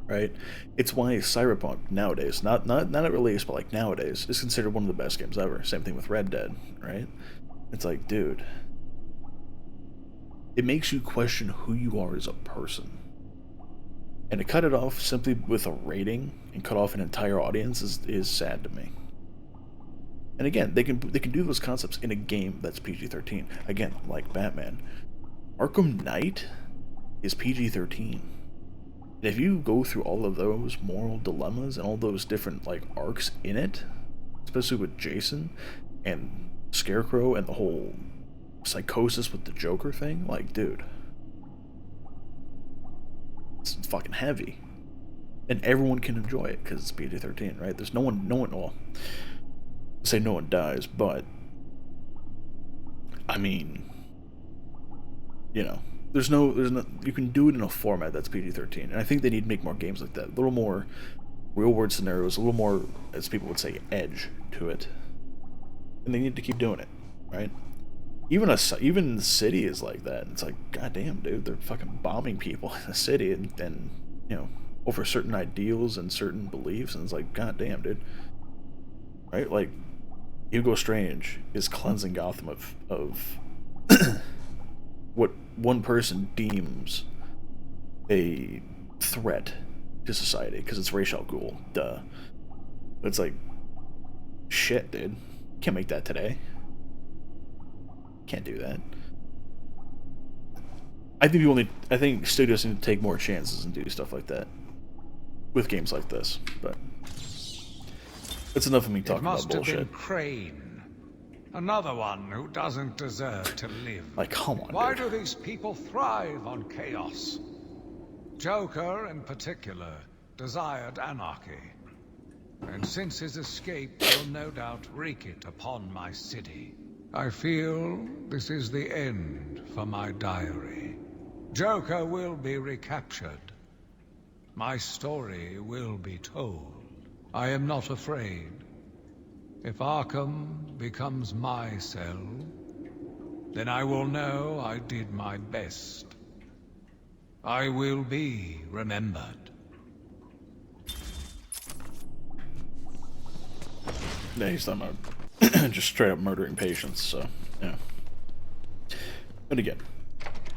right? It's why Cyberpunk nowadays, not at release, but like nowadays, is considered one of the best games ever. Same thing with Red Dead, right? It's like, dude, it makes you question who you are as a person. And to cut it off simply with a rating and cut off an entire audience is sad to me. And again, they can do those concepts in a game that's PG-13. Again, like Batman. Arkham Knight is PG-13. And if you go through all of those moral dilemmas and all those different like arcs in it, especially with Jason and Scarecrow and the whole psychosis with the Joker thing, like, dude, it's fucking heavy, and everyone can enjoy it because it's PG-13, right? There's no one. Well, say no one dies, but I mean, you know, there's no. You can do it in a format that's PG-13, and I think they need to make more games like that. A little more real-world scenarios, a little more, as people would say, edge to it, and they need to keep doing it, right? Even the city is like that. It's like, goddamn, dude, they're fucking bombing people in the city, and you know, over certain ideals and certain beliefs, and it's like, goddamn, dude, right? Like, Hugo Strange is cleansing Gotham of what one person deems a threat to society because it's Ra's al Ghul. Duh. But it's like, shit, dude, can't make that today. Can't do that. I think studios need to take more chances and do stuff like that with games like this. But that's enough of me talking about bullshit. It must have been Crane, another one who doesn't deserve to live. Like, come on, Why dude. do these people thrive on chaos? Joker, in particular, desired anarchy, and since his escape will no doubt wreak it upon my city. I feel this is the end for my diary. Joker will be recaptured. My story will be told. I am not afraid. If Arkham becomes my cell, then I will know I did my best. I will be remembered. Yeah, he's talking about just straight up murdering patients, so, yeah. But again,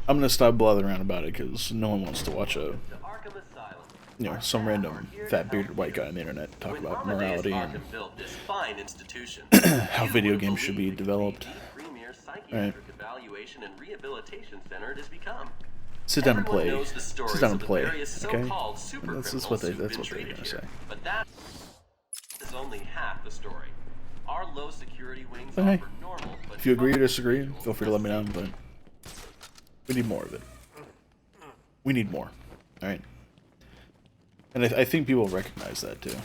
I'm gonna stop blathering around about it because no one wants to watch The Arkham Asylum. you know, some random fat bearded white guy on the internet talk When about Amadeus morality and Arkham built this fine institution, how you video wouldn't games should be believe the developed. premier psychiatric evaluation and rehabilitation center it has become. Sit down and Everyone play. knows the stories Sit down of and the play. various Okay? so-called super That's what criminals they're who've been gonna treated say. here. But that is only half the story. Our low security wings Okay. offer normal, but If you agree or fun disagree, individuals feel free to let me know, but we need more of it. We need more. Alright? And I think people recognize that too.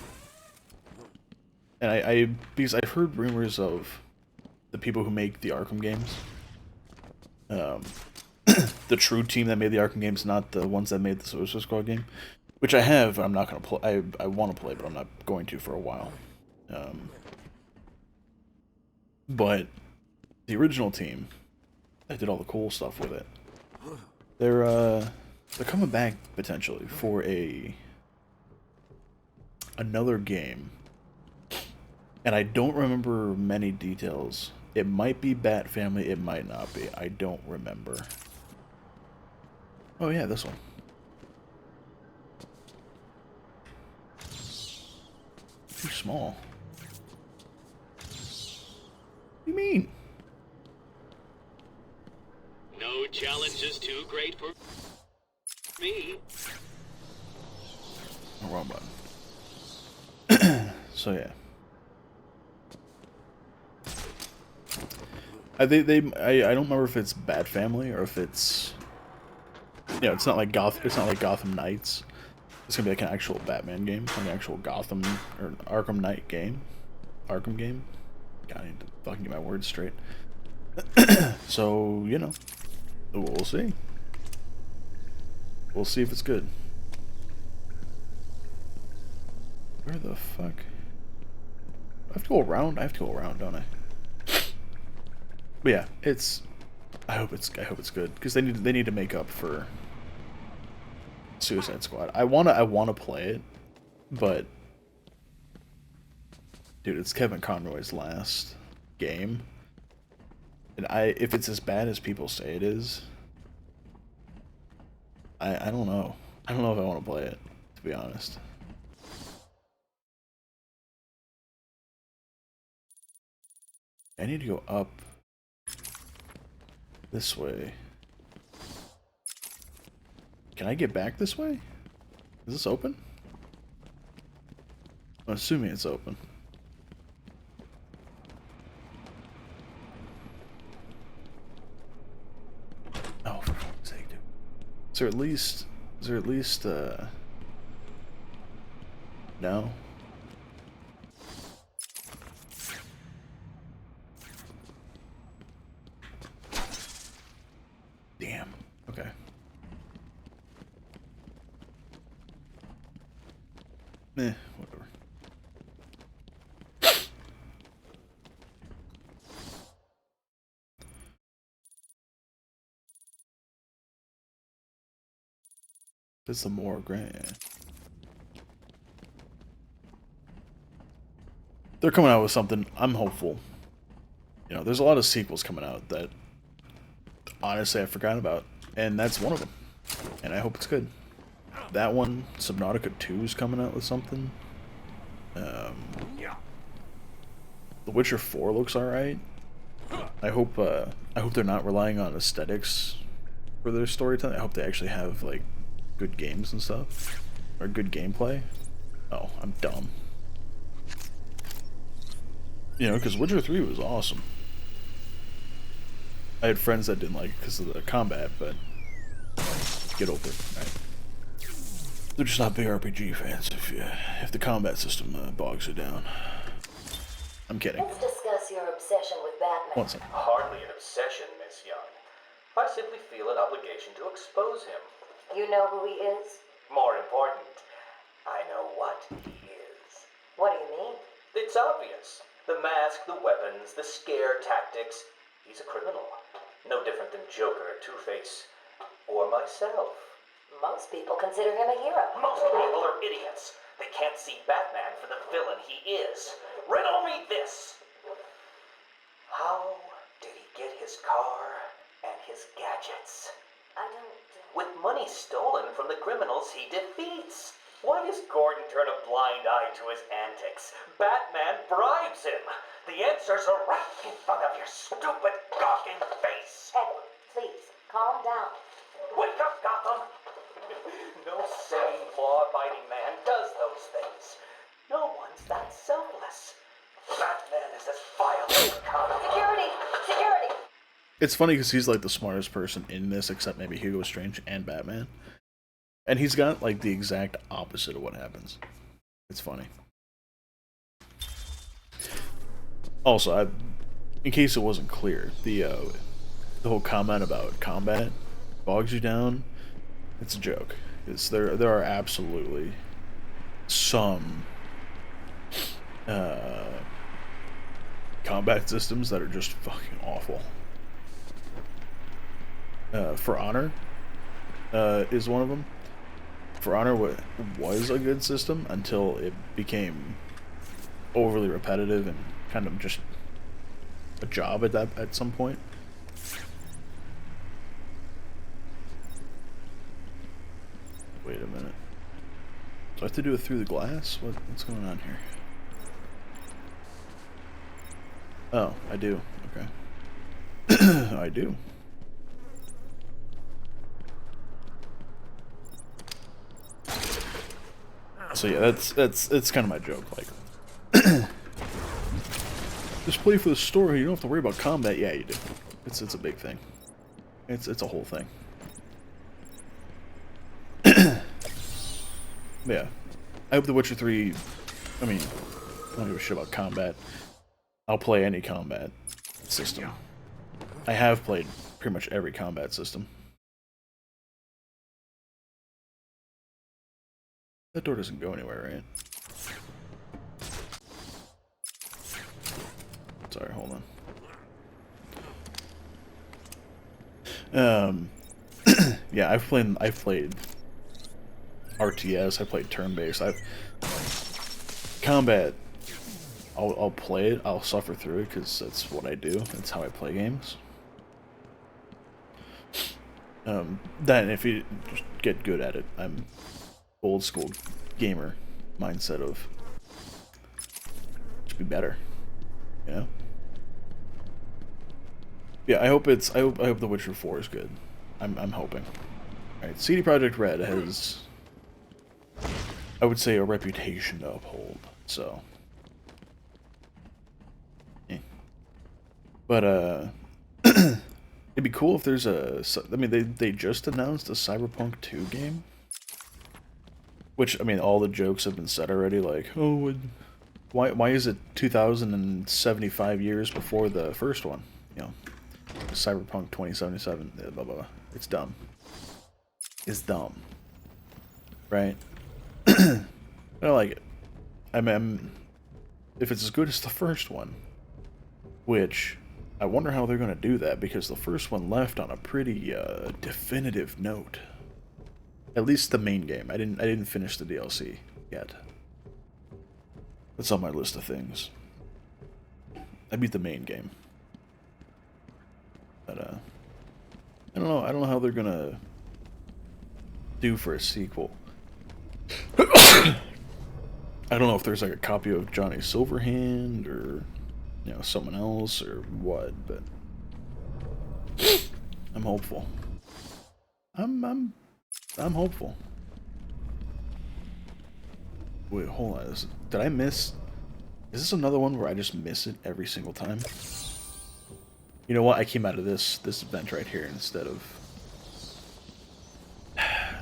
And because I've heard rumors of the people who make the Arkham games. The true team that made the Arkham games, not the ones that made the Suicide Squad game. Which I have, I'm not going to play. I want to play, but I'm not going to for a while. But the original team that did all the cool stuff with it, they're coming back potentially for another game, and I don't remember many details. It might be Bat Family, it might not be. I don't remember. Oh yeah, this one. Too small. What do you mean? challenge is too great for me. Oh, wrong button. So yeah. I think I don't remember if it's Bat Family or if it's, you know, it's not like Gotham Knights. It's gonna be like an actual Batman game, like an actual Gotham or Arkham Knight game. Arkham game. God, I need to fucking get my words straight. So, you know, we'll see. We'll see if it's good. Where the fuck? I have to go around? I have to go around, don't I? But yeah, I hope it's good because they need to make up for Suicide Squad. I wanna play it, but dude, it's Kevin Conroy's last game, and if it's as bad as people say it is, I don't know. I don't know if I want to play it, to be honest. I need to go up this way. Can I get back this way? Is this open? I'm assuming it's open. Oh, for fuck's sake, dude. Is there at least, no? Damn. Okay. Whatever. It's the morgue, right? Yeah. They're coming out with something. I'm hopeful. You know, there's a lot of sequels coming out that honestly I forgot about, and that's one of them. And I hope it's good. That one, Subnautica 2 is coming out with something. The Witcher 4 looks alright. I hope they're not relying on aesthetics for their storytelling. I hope they actually have like good games and stuff, or good gameplay. Oh, I'm dumb. You know, because Witcher 3 was awesome. I had friends that didn't like it because of the combat, but get over it, right? They're just not big RPG fans if the combat system bogs you down. I'm kidding. Let's discuss your obsession with Batman. One second. Hardly an obsession, Miss Young. I simply feel an obligation to expose him. You know who he is? More important, I know what he is. What do you mean? It's obvious. The mask, the weapons, the scare tactics. He's a criminal. No different than Joker, Two-Face, or myself. Most people consider him a hero. Most people are idiots. They can't see Batman for the villain he is. Riddle me this! How did he get his car and his gadgets? I don't... With money stolen from the criminals he defeats. Why does Gordon turn a blind eye to his antics? Batman bribes him. The answers are right in front of your stupid, gawking face. Edward, please, calm down. Wake up, Gotham! No sane, law-abiding man does those things. No one's that selfless. Batman is as vile as a cop. Security! Security! It's funny because he's like the smartest person in this, except maybe Hugo Strange and Batman. And he's got like the exact opposite of what happens. It's funny. Also, in case it wasn't clear, the whole comment about combat bogs you down, it's a joke. There are absolutely some combat systems that are just fucking awful. For Honor is one of them. For Honor was a good system until it became overly repetitive and kind of just a job at some point. Wait a minute. Do I have to do it through the glass? What's going on here? Oh, I do. Okay. I do. So yeah, that's kind of my joke. Like, just play for the story. You don't have to worry about combat. Yeah, you do. It's a big thing. It's a whole thing. Yeah, I hope The Witcher 3. I mean, I don't give a shit about combat. I'll play any combat system. I have played pretty much every combat system. That door doesn't go anywhere, right? Sorry, hold on. Yeah, I've played RTS. I played turn-based. Combat. I'll play it. I'll suffer through it because that's what I do. That's how I play games. Then if you just get good at it, I'm old school gamer mindset of just be better, you know. Yeah, I hope The Witcher 4 is good. I'm hoping. All right, CD Projekt Red has, I would say, a reputation to uphold. So, but it'd be cool if there's a. I mean, they just announced a Cyberpunk 2 game. Which, I mean, all the jokes have been said already, like, oh, why is it 2,075 years before the first one? You know, Cyberpunk 2077, blah, blah, blah. It's dumb. It's dumb. Right? I don't like it. I mean, if it's as good as the first one, which, I wonder how they're going to do that, because the first one left on a pretty definitive note. At least the main game. I didn't finish the DLC yet. That's on my list of things. I beat the main game. But I don't know. I don't know how they're gonna do for a sequel. I don't know if there's like a copy of Johnny Silverhand or, you know, someone else or what, but I'm hopeful. I'm hopeful. Wait, hold on. Did I miss? Is this another one where I just miss it every single time? You know what? I came out of this event right here instead of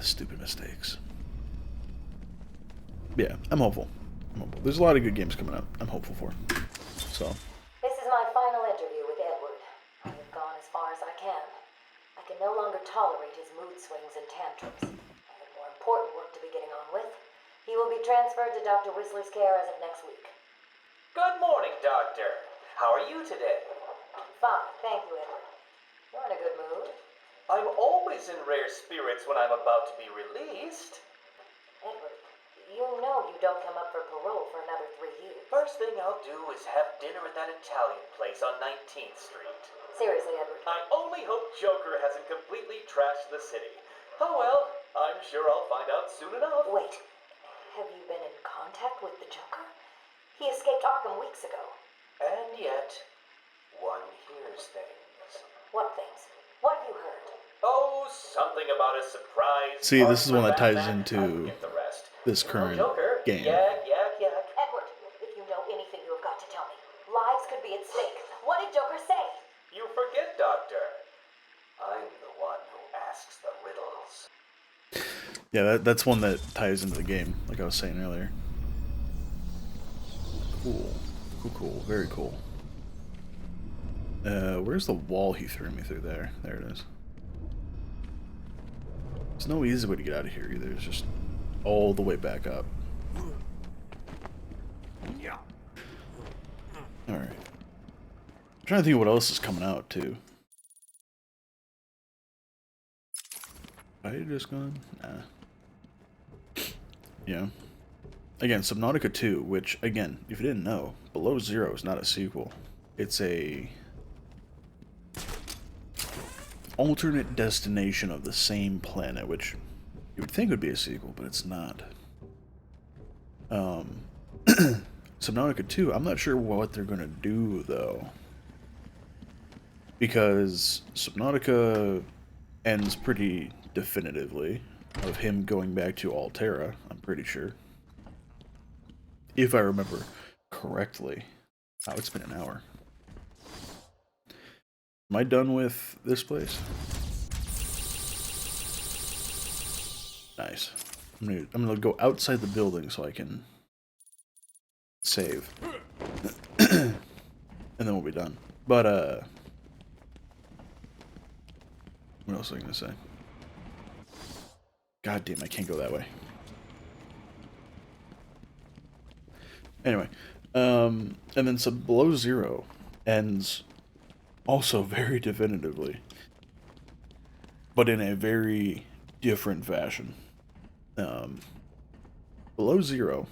stupid mistakes. Yeah, I'm hopeful. There's a lot of good games coming out. I'm hopeful for. So. This is my final interview with Edward. I have gone as far as I can. I can no longer tolerate his mood swings and tantrums. I have more important work to be getting on with. He will be transferred to Dr. Whistler's care as of next week. Good morning, Doctor. How are you today? Fine, thank you, Edward. You're in a good mood. I'm always in rare spirits when I'm about to be released. Edward, you know you don't come up for parole for another 3 years. First thing I'll do is have dinner at that Italian place on 19th Street. Seriously, Edward. I only hope Joker hasn't completely trashed the city. Oh well, I'm sure I'll find out soon enough. Wait, have you been in contact with the Joker? He escaped Arkham weeks ago. And yet, one hears things. What things? What have you heard? Oh, something about a surprise. See, this is one that ties Batman. into I get the rest. this current Joker. game. Yak. Edward, if you know anything, you have got to tell me. Lives could be at stake. What did Joker say? You forget, Doctor. I'm the one who asks the riddles. Yeah, that's one that ties into the game, like I was saying earlier. Cool. Very cool. Where's the wall he threw me through there? There it is. There's no easy way to get out of here either. It's just all the way back up. Alright. I'm trying to think of what else is coming out, too. Are you just gone? Nah. Yeah. Again, Subnautica 2, which, again, if you didn't know, Below Zero is not a sequel. It's a alternate destination of the same planet, which you would think would be a sequel, but it's not. Subnautica 2, I'm not sure what they're going to do, though. Because Subnautica ends pretty definitively of him going back to Alterra, I'm pretty sure. if I remember correctly. Oh, it's been an hour. Am I done with this place? Nice. I'm gonna go outside the building so I can save. And then we'll be done. But what else was I gonna say? God damn, I can't go that way. Anyway, and then some Below Zero ends also very definitively, but in a very different fashion. Below Zero,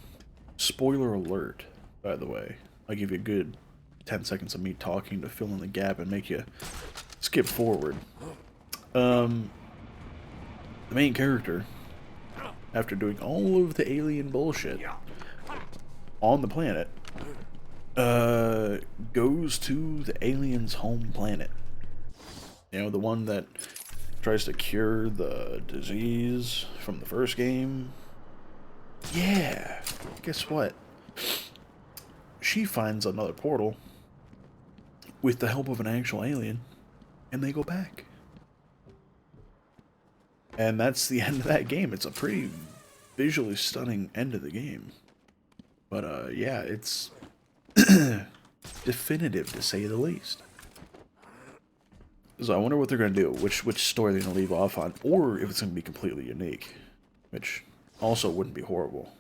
spoiler alert, by the way. I'll give you a good 10 seconds of me talking to fill in the gap and make you skip forward. The main character, after doing all of the alien bullshit on the planet, goes to the aliens' home planet. You know, the one that tries to cure the disease from the first game. Yeah, guess what? She finds another portal with the help of an actual alien, and they go back. And that's the end of that game. It's a pretty visually stunning end of the game. But, yeah, it's definitive, to say the least. So I wonder what they're going to do, which story they're going to leave off on, or if it's going to be completely unique, which also wouldn't be horrible.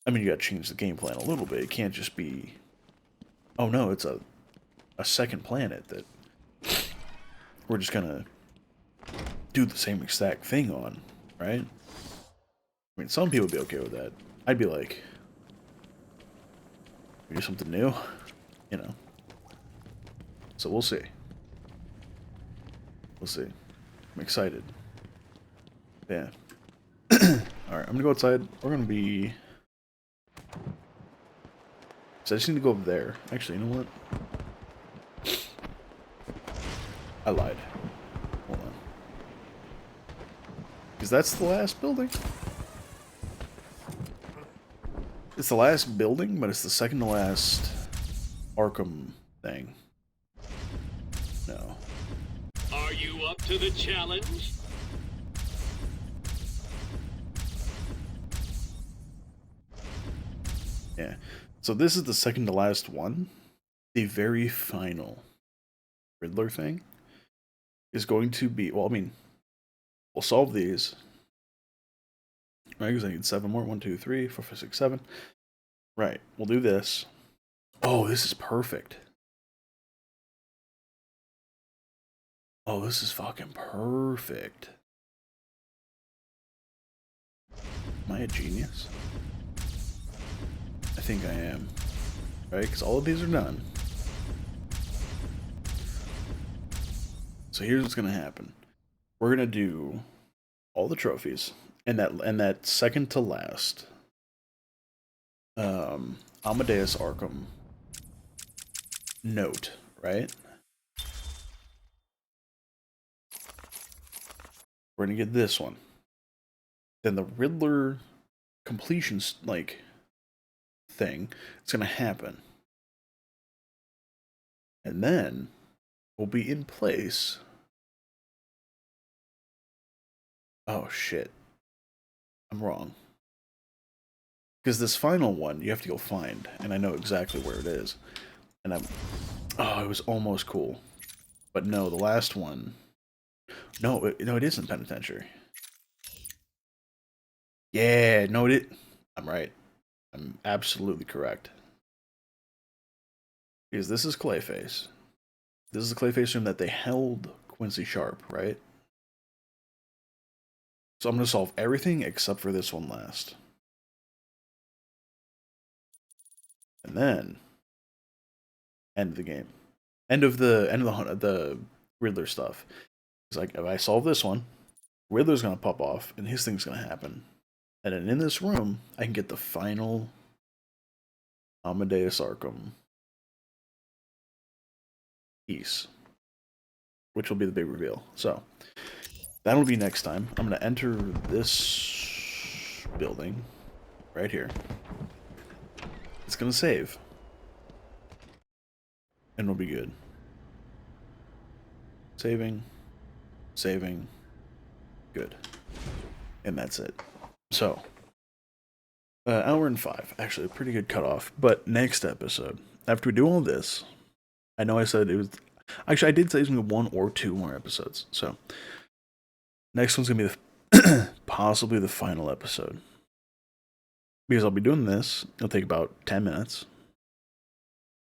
I mean, you got to change the game plan a little bit. It can't just be, oh no, it's a second planet that we're just going to do the same exact thing on, right? I mean, some people would be okay with that. I'd be like, do something new, you know. So we'll see. We'll see. I'm excited. Yeah. Alright, I'm gonna go outside. We're gonna be... So I just need to go over there. Actually, you know what? I lied. Hold on. Because that's the last building. It's the last building, but it's the second to last Arkham thing. No. Are you up to the challenge? Yeah. So this is the second to last one. The very final Riddler thing is going to be, well, I mean, we'll solve these. Right, because I need 7 more. 1, 2, 3, 4, 5, 6, 7. Right, we'll do this. Oh, this is perfect. Oh, this is fucking perfect. Am I a genius? I think I am. Right, because all of these are done. So here's what's gonna happen. We're gonna do all the trophies, and that second to last Amadeus Arkham note, right? We're gonna get this one. Then the Riddler completion thing, it's gonna happen. And then we'll be in place. Oh shit. I'm wrong. Because this final one, you have to go find, and I know exactly where it is. And oh, it was almost cool. But no, the last one... No, it isn't Penitentiary. Yeah, no, I'm right. I'm absolutely correct. Because this is Clayface. This is the Clayface room that they held Quincy Sharp, right? So I'm going to solve everything except for this one last. And then end the game. End of the Riddler stuff. It's like, if I solve this one, Riddler's going to pop off, and his thing's going to happen. And then in this room, I can get the final Amadeus Arkham piece, which will be the big reveal. So, that'll be next time. I'm going to enter this building right here. gonna save. And it'll be good. Saving. Saving. Good. And that's it. So, hour and 5. Actually, a pretty good cutoff. But next episode, after we do all this, I know I said it was... Actually, I did say it was going to be 1 or 2 more episodes. So, next one's going to be possibly the final episode. Because I'll be doing this. It'll take about 10 minutes.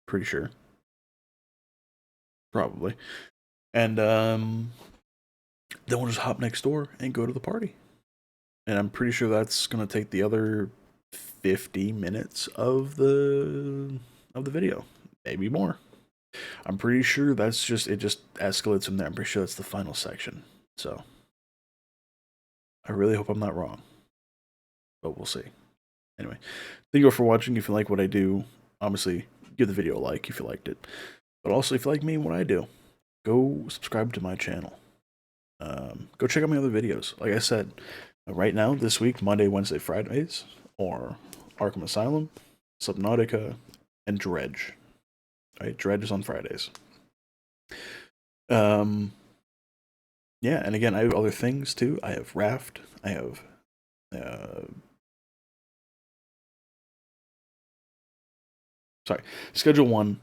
Pretty sure. Probably. And then we'll just hop next door and go to the party. And I'm pretty sure that's going to take the other 50 minutes of the video. Maybe more. I'm pretty sure that's just, it just escalates from there. I'm pretty sure that's the final section. So, I really hope I'm not wrong. But we'll see. Anyway, thank you all for watching. If you like what I do, obviously, give the video a like if you liked it. But also, if you like me and what I do, go subscribe to my channel. Go check out my other videos. Like I said, right now, this week, Monday, Wednesday, Fridays, or Arkham Asylum, Subnautica, and Dredge. Right, Dredge is on Fridays. Yeah, and again, I have other things too. I have Raft. I have Schedule 1,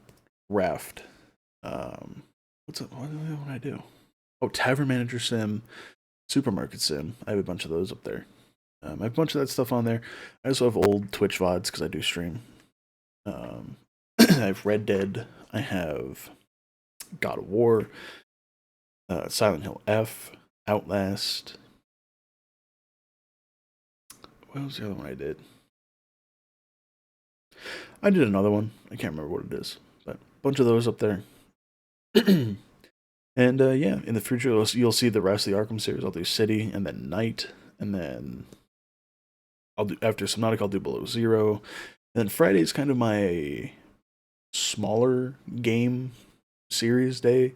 Raft. What do I do? Oh, Tavern Manager Sim, Supermarket Sim. I have a bunch of those up there. I have a bunch of that stuff on there. I also have old Twitch VODs because I do stream. I have Red Dead. I have God of War, Silent Hill F, Outlast. What was the other one I did? I did another one. I can't remember what it is, but a bunch of those up there. And yeah, in the future you'll see the rest of the Arkham series. I'll do City and then Night, and then I'll do after Subnautica. I'll do Below Zero, and then Friday's kind of my smaller game series day,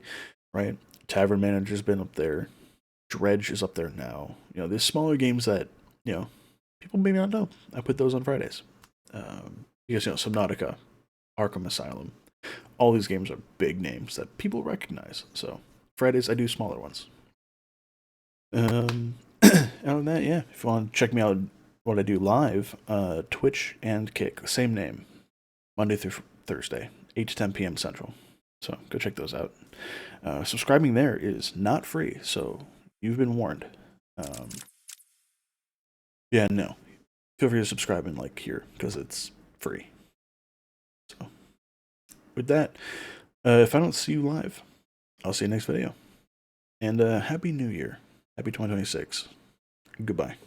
right? Tavern Manager's been up there. Dredge is up there now. You know, there's smaller games that, you know, people may not know. I put those on Fridays. Because, you know, Subnautica, Arkham Asylum, all these games are big names that people recognize. So, Fridays, I do smaller ones. Other than that, yeah, if you want to check me out what I do live, Twitch and Kick, same name, Monday through Thursday, 8 to 10 p.m. Central. So, go check those out. Subscribing there is not free, so you've been warned. Yeah, no. Feel free to subscribe and like here, because it's free. So, with that, if I don't see you live, I'll see you next video. And Happy New Year. Happy 2026. Goodbye.